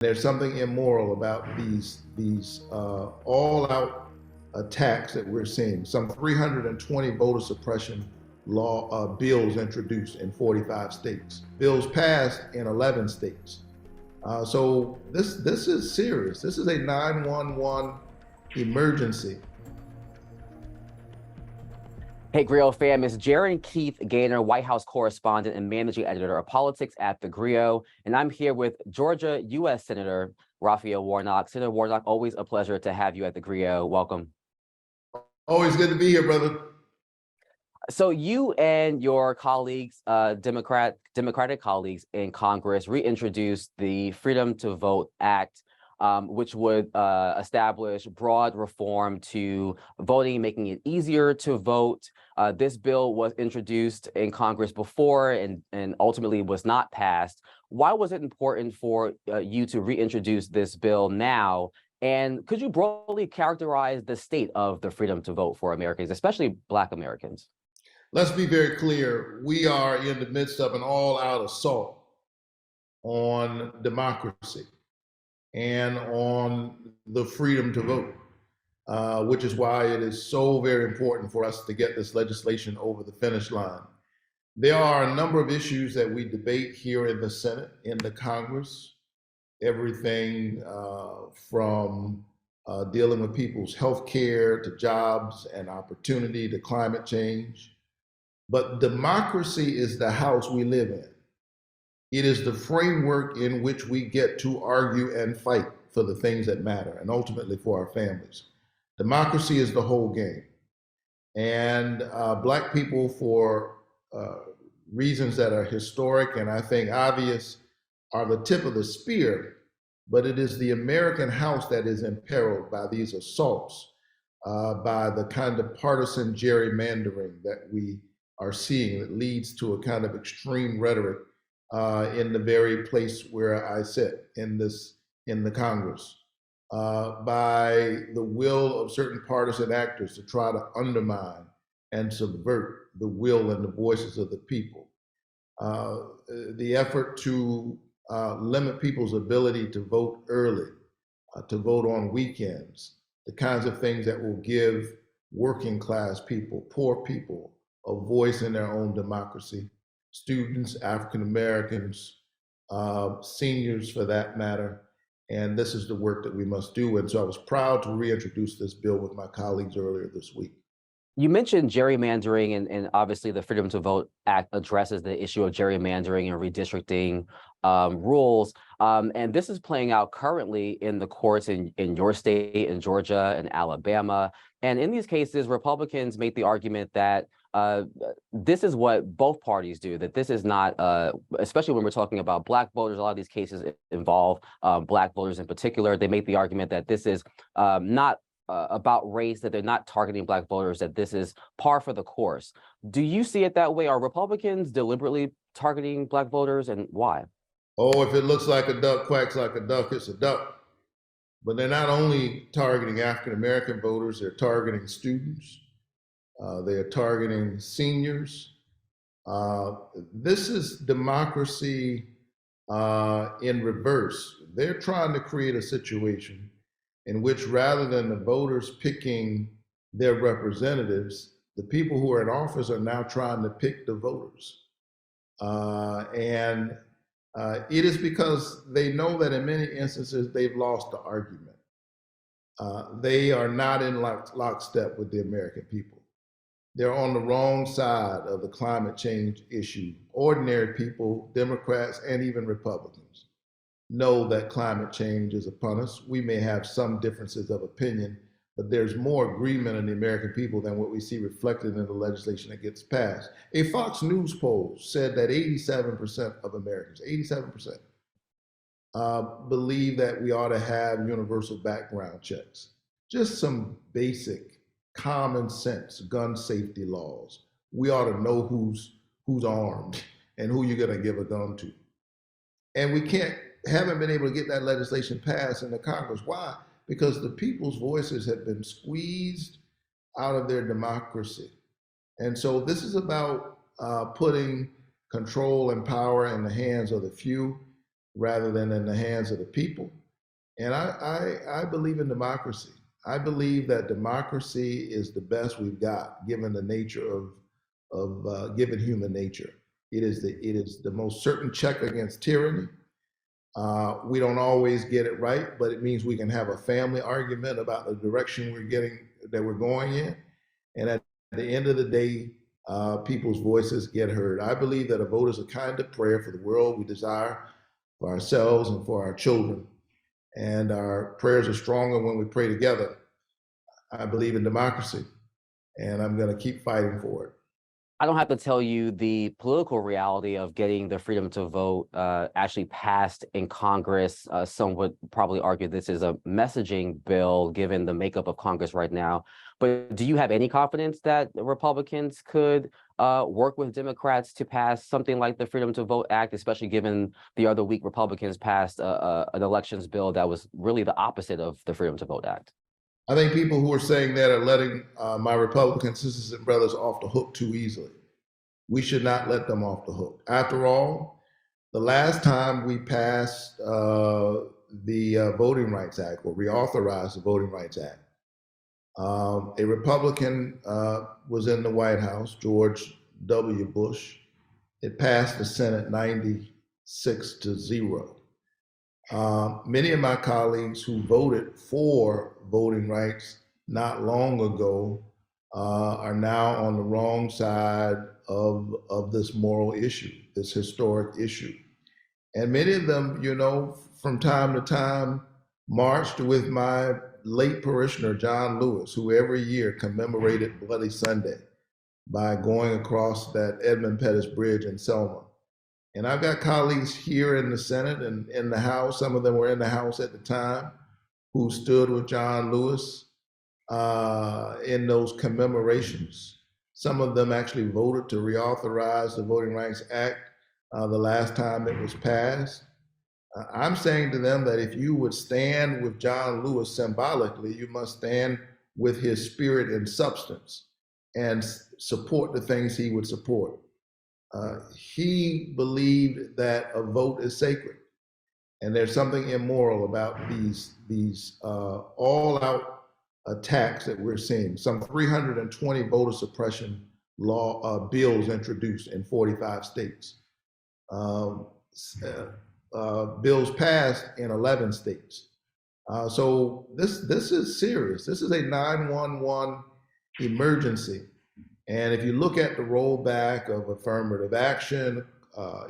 There's something immoral about these all-out attacks that we're seeing. Some 320 voter suppression law bills introduced in 45 states. Bills passed in 11 states. So this is serious. This is a 911 emergency. Hey, Griot fam, it's Gerren Keith Gaynor, White House correspondent and managing editor of politics at theGrio, and I'm here with Georgia U.S. Senator Raphael Warnock. Senator Warnock, always a pleasure to have you at theGrio. Welcome. Always good to be here, brother. So you and your colleagues, Democratic colleagues in Congress, reintroduced the Freedom to Vote Act, which would establish broad reform to voting, making it easier to vote. This bill was introduced in Congress before and ultimately was not passed. Why was it important for you to reintroduce this bill now? And could you broadly characterize the state of the freedom to vote for Americans, especially Black Americans? Let's be very clear. We are in the midst of an all-out assault on democracy and on the freedom to vote, which is why it is so very important for us to get this legislation over the finish line. There are a number of issues that we debate here in the Senate, in the Congress, everything from dealing with people's health care to jobs and opportunity to climate change. But democracy is the house we live in. It is the framework in which we get to argue and fight for the things that matter and ultimately for our families. Democracy is the whole game. And Black people, for reasons that are historic and I think obvious, are the tip of the spear, but it is the American house that is imperiled by these assaults, by the kind of partisan gerrymandering that we are seeing that leads to a kind of extreme rhetoric in the very place where I sit in the Congress, by the will of certain partisan actors to try to undermine and subvert the will and the voices of the people. The effort to limit people's ability to vote early, to vote on weekends, the kinds of things that will give working class people, poor people, a voice in their own democracy, students, African Americans, seniors for that matter. And this is the work that we must do. And so I was proud to reintroduce this bill with my colleagues earlier this week. You mentioned gerrymandering, and obviously the Freedom to Vote Act addresses the issue of gerrymandering and redistricting rules. And this is playing out currently in the courts in your state, in Georgia and Alabama. And in these cases, Republicans make the argument that this is what both parties do, that this is not, especially when we're talking about Black voters, a lot of these cases involve Black voters in particular. They make the argument that this is not about race, that they're not targeting Black voters, that this is par for the course. Do you see it that way? Are Republicans deliberately targeting Black voters, and why? Oh, if it looks like a duck quacks like a duck, it's a duck. But they're not only targeting African American voters, they're targeting students. They're targeting seniors. This is democracy in reverse. They're trying to create a situation in which, rather than the voters picking their representatives, the people who are in office are now trying to pick the voters. And it is because they know that in many instances they've lost the argument. They are not in lockstep with the American people. They're on the wrong side of the climate change issue. Ordinary people, Democrats, and even Republicans know that climate change is upon us. We may have some differences of opinion, but there's more agreement in the American people than what we see reflected in the legislation that gets passed. A Fox News poll said that 87% of Americans, 87%, believe that we ought to have universal background checks. Just some basic common sense gun safety laws. We ought to know who's armed and who you're going to give a gun to. And we haven't been able to get that legislation passed in the Congress. Why? Because the people's voices have been squeezed out of their democracy. And so this is about putting control and power in the hands of the few. rather than in the hands of the people. And I believe in democracy. I believe that democracy is the best we've got, given the nature of given human nature. It is the most certain check against tyranny. We don't always get it right, but it means we can have a family argument about the direction we're going in. And at the end of the day, people's voices get heard. I believe that a vote is a kind of prayer for the world we desire, for ourselves and for our children. And our prayers are stronger when we pray together. I believe in democracy, and I'm going to keep fighting for it. I don't have to tell you the political reality of getting the freedom to vote actually passed in Congress. Some would probably argue this is a messaging bill, given the makeup of Congress right now. But do you have any confidence that Republicans could work with Democrats to pass something like the Freedom to Vote Act, especially given the other week Republicans passed an elections bill that was really the opposite of the Freedom to Vote Act? I think people who are saying that are letting my Republican sisters and brothers off the hook too easily. We should not let them off the hook. After all, the last time we passed the Voting Rights Act, or reauthorized the Voting Rights Act, a Republican was in the White House, George W. Bush. It passed the Senate 96-0. Many of my colleagues who voted for voting rights not long ago are now on the wrong side of this moral issue, this historic issue. And many of them, from time to time, marched with my late parishioner, John Lewis, who every year commemorated Bloody Sunday by going across that Edmund Pettus Bridge in Selma. And I've got colleagues here in the Senate and in the House, some of them were in the House at the time, who stood with John Lewis in those commemorations. Some of them actually voted to reauthorize the Voting Rights Act the last time it was passed. I'm saying to them that if you would stand with John Lewis symbolically, you must stand with his spirit and substance and support the things he would support. He believed that a vote is sacred, and there's something immoral about these all-out attacks that we're seeing. Some 320 voter suppression bills introduced in 45 states. Bills passed in 11 states. So this is serious. This is a 911 emergency. And if you look at the rollback of affirmative action,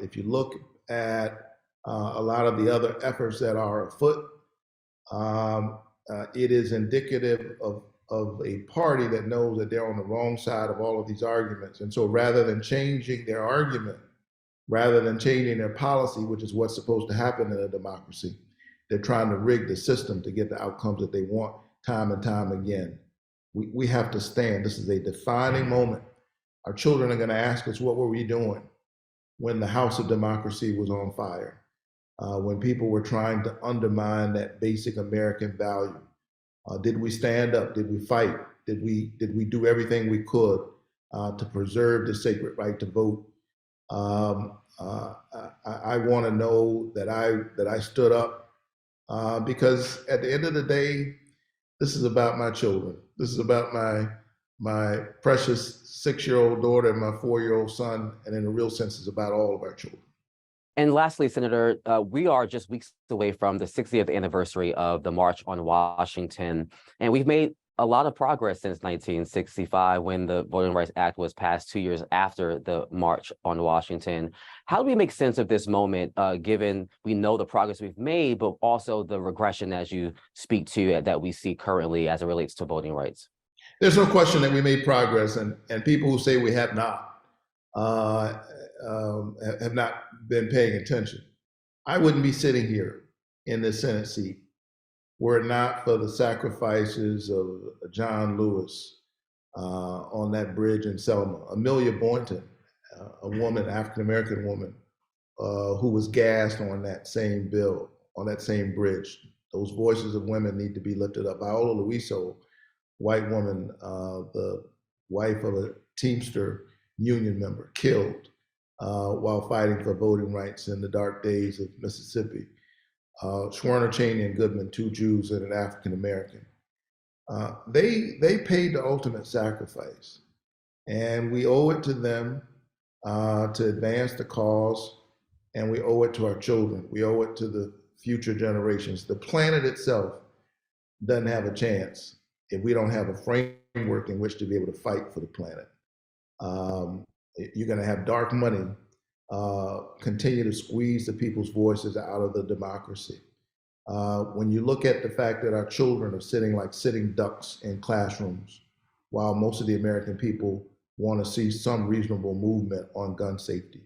if you look at a lot of the other efforts that are afoot, it is indicative of a party that knows that they're on the wrong side of all of these arguments. And so rather than changing their argument, rather than changing their policy, which is what's supposed to happen in a democracy, they're trying to rig the system to get the outcomes that they want time and time again. We have to stand. This is a defining moment. Our children are going to ask us, what were we doing when the house of democracy was on fire? When people were trying to undermine that basic American value? Did we stand up? Did we fight? Did we do everything we could to preserve the sacred right to vote? I want to know that I stood up because at the end of the day, this is about my children. This is about my precious 6-year-old daughter and my 4-year-old son, and in a real sense, it's about all of our children. And lastly, Senator, we are just weeks away from the 60th anniversary of the March on Washington, and we've made a lot of progress since 1965 when the Voting Rights Act was passed 2 years after the March on Washington. How do we make sense of this moment, given we know the progress we've made, but also the regression as you speak to that we see currently as it relates to voting rights? There's no question that we made progress, and people who say we have not been paying attention. I wouldn't be sitting here in the Senate seat were it not for the sacrifices of John Lewis on that bridge in Selma, Amelia Boynton, a woman, African-American woman, who was gassed on that same bill, on that same bridge. Those voices of women need to be lifted up. Viola Luiso, white woman, the wife of a Teamster union member, killed. while fighting for voting rights in the dark days of Mississippi. Schwerner, Cheney, and Goodman, 2 Jews and an African American. They paid the ultimate sacrifice, and we owe it to them to advance the cause, and we owe it to our children. We owe it to the future generations. The planet itself doesn't have a chance if we don't have a framework in which to be able to fight for the planet. You're going to have dark money continue to squeeze the people's voices out of the democracy. When you look at the fact that our children are sitting like sitting ducks in classrooms, while most of the American people want to see some reasonable movement on gun safety.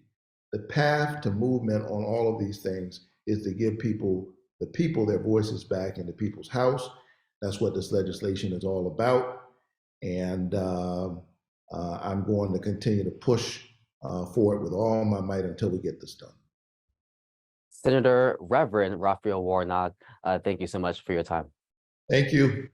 The path to movement on all of these things is to give the people their voices back in the people's house. That's what this legislation is all about. And I'm going to continue to push for it with all my might until we get this done. Senator Reverend Raphael Warnock, thank you so much for your time. Thank you.